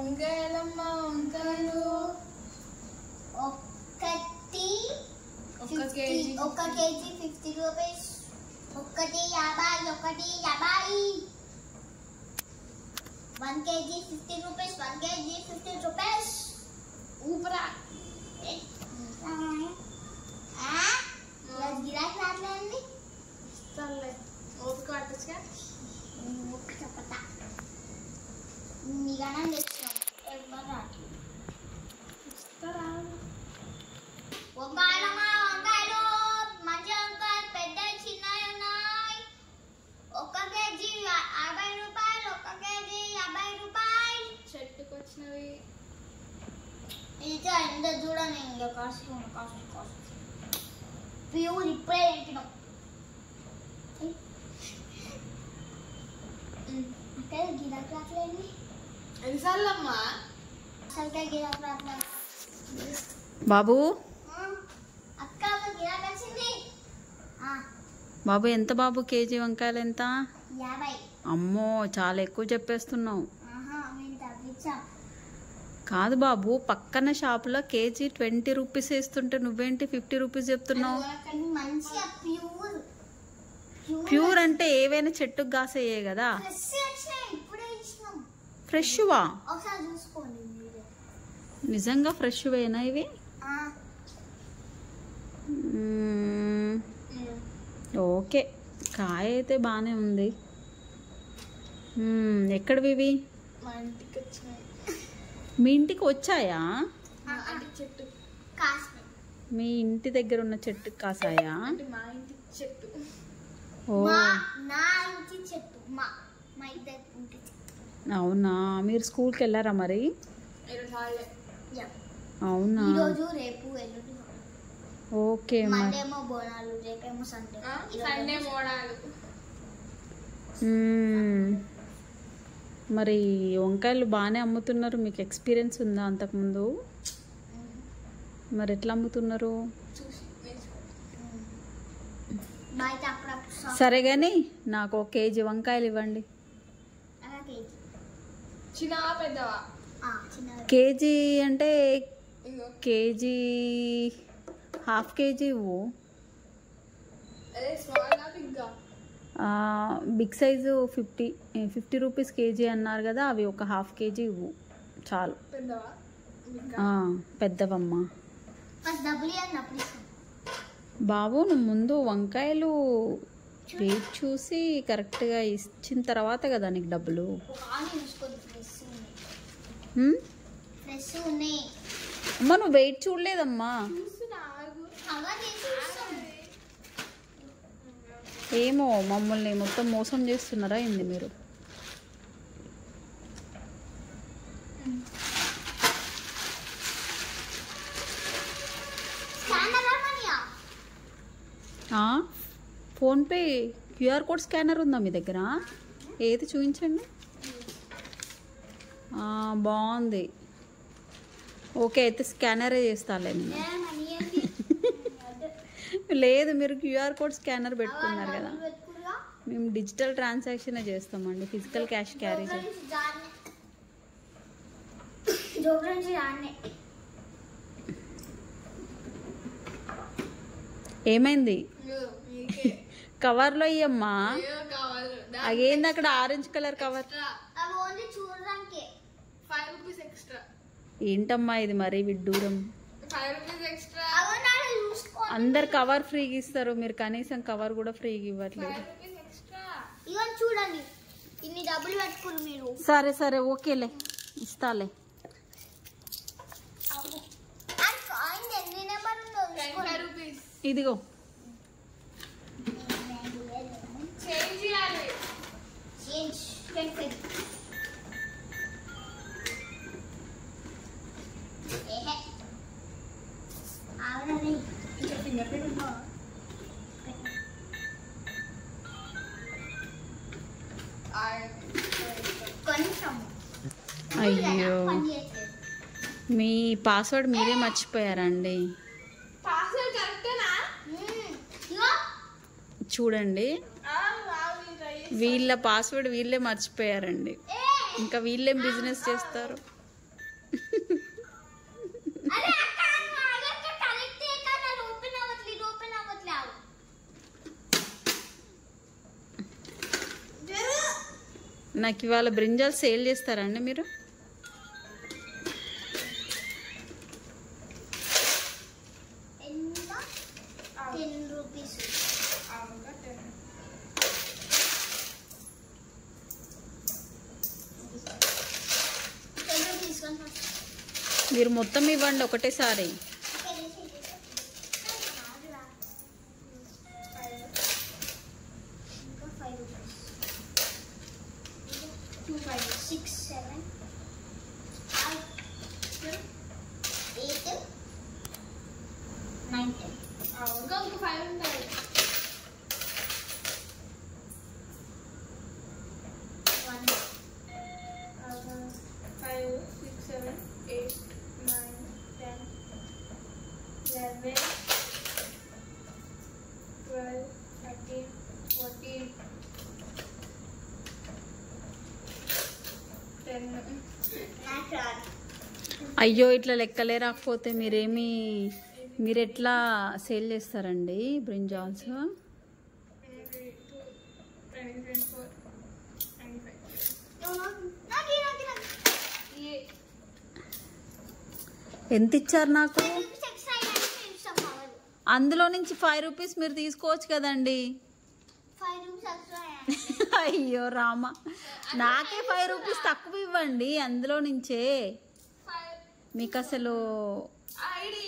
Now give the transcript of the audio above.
వంకాయలమ్మా వంకాయలు ఒక KG 50 rupees. ఒకటి 50 1 kg 50 రూపీస్ 1 kg 50 రూపీస్. ఊపరా గిరాకీ రాట్లేదండి. ఇస్తానులే ఓపిక పట్టచ్చుగా. చెప్పతా మీగానే తెచ్చాం ఎవరు రాట్లేదు. ఇస్తారా వంకాయలు మంచి వంకాయలు పెద్దవి చిన్నవి ఉన్నాయి. 1 kg 60 రూపాయలు 1 kg 50 రూపాయలు. చెట్టుకు వచ్చినవి ఇంకా ఎంత చూడండి. ఇంకా కాస్ట్ ప్యూర్ ఇప్పుడే పెట్టినాం. అక్కడ గిరాకీ రాట్లేండి. ఎన్నిసార్లమ్మా అసలుకే గిరాకీ రాట్లేదు. బాబు అక్క గిరాకీ వచ్చింది. బాబు ఎంత బాబు కేజీ వంకాయలు ఎంత? 50. అమ్మో చాలా ఎక్కువ చెప్పేస్తున్నావు. మేము తగ్గించాం. కాదు బాబు పక్కన షాపులో కేజీ 20 రూపీస్ వేస్తుంటే నువ్వేంటి 50 రూపీస్ చెప్తున్నావు? మంచిగా ప్యూర్ అంటే ఏవైనా చెట్టుకు కాసయ్యే కదా. ఇప్పుడే ఇచ్చినాం. ఫ్రెష్వా? ఒకసారి చూసుకోండి మీరే. నిజంగా ఫ్రెష్ వేనా ఇవి? ఓకే కాయ అయితే బాగానే ఉంది. ఎక్కడివి ఇవి? మా ఇంటికి వచ్చినాయి. మీ ఇంటికి వచ్చాయా? అంటే చెట్టు కాస్త మీ ఇంటి దగ్గర ఉన్న చెట్టుకి కాసాయా? అంటే మా ఇంటి చెట్టు. ఓ నా ఇంటి చెట్టు మా ఇద్దరు ఇంటి చెట్టు. అవునా మీరు స్కూల్కి వెళ్ళారా మరి? ఈరోజు హాలిడే. అవునా ఈరోజు రేపు ఎల్లుండి. ఓకే మండే ఏమో బోనాలు రేపేమో సండే. సండే మోడాలు. మరి వంకాయలు బాగానే అమ్ముతున్నారు. మీకు ఎక్స్పీరియన్స్ ఉందా అంతకుముందు? మరి ఎట్లా అమ్ముతున్నారు? బయట అప్పుడప్పుడు సరే కానీ నాకు 1 కేజీ వంకాయలు ఇవ్వండి. చిన్న పెద్దవా? కేజీ అంటే ఇగో కేజీ హాఫ్ కేజీ ఇవ్వు. అదే స్మాల్ బిగ్గా? బిగ్ సైజు 50 రూపీస్ కేజీ అన్నారు కదా, అవి ఒక హాఫ్ కేజీ ఇవ్వు చాలు. పెద్దవా? పెద్దవమ్మా. డబ్బులు ఇవ్వండి. బాబు నువ్వు ముందు వంకాయలు వెయిట్ చూసి కరెక్ట్గా ఇచ్చిన తర్వాత కదా నీకు డబ్బులు. ఫ్రెష్ ఉన్నాయి. అమ్మా నువ్వు వెయిట్ చూడలేదమ్మా. ఏమో మమ్మల్ని మొత్తం మోసం చేస్తున్నారా ఏంది మీరు? ఫోన్పే క్యూఆర్ కోడ్ స్కానర్ ఉందా మీ దగ్గర? ఏది చూపించండి. బాగుంది. ఓకే అయితే స్కానరే చేస్తాలే నేను. లేదు మీరు క్యూఆర్ కోడ్ స్కానర్ పెట్టుకున్నారు కదా. మేము డిజిటల్ ట్రాన్సాక్షన్ చేస్తామండి, ఫిజికల్ క్యాష్ క్యారీ చేస్తాం. ఏమైంది? కవర్లో ఇయ్యమ్మా. అదేంది అక్కడ ఆరెంజ్ కలర్ కవర్? ఏంటమ్మా ఇది మరీ విడ్డూరం. అందరు కవర్ ఫ్రీగా ఇస్తారు, మీరు కనీసం కవర్ కూడా ఫ్రీగా ఇవ్వట్లేదు. చూడండి ఇన్ని డబ్బులు పెట్టుకుని మీరు. సరే సరే ఓకేలే ఇస్తాలే. ఇదిగో అయ్యో మీ పాస్వర్డ్ మీరే మర్చిపోయారండి. చూడండి వీళ్ళ పాస్వర్డ్ వీళ్ళే మర్చిపోయారండి. ఇంకా వీళ్ళేం బిజినెస్ చేస్తారు? నాకు ఇవాళ బ్రింజాల్ సేల్ చేస్తారండి మీరు? ఎంత 10 రూపీస్. మీరు మొత్తం ఇవ్వండి ఒకటేసారి. ఇంకొక 5 ఉంటాయి. 5, 6, 7, 8, 9, 10, 11, 12, 13, 14, 10. అయ్యో ఇట్లా లెక్కలే రాకపోతే మీరు ఎట్లా సేల్ చేస్తారండి బ్రింజాల్స్? 24, 25. ఎంత ఇచ్చారు నాకు? అందులో నుంచి 5 రూపీస్ మీరు తీసుకోవచ్చు కదండి. అయ్యో రామ, నాకే 5 రూపీస్ తక్కువ ఇవ్వండి అందులో నుంచే. మీకు అసలు ఇది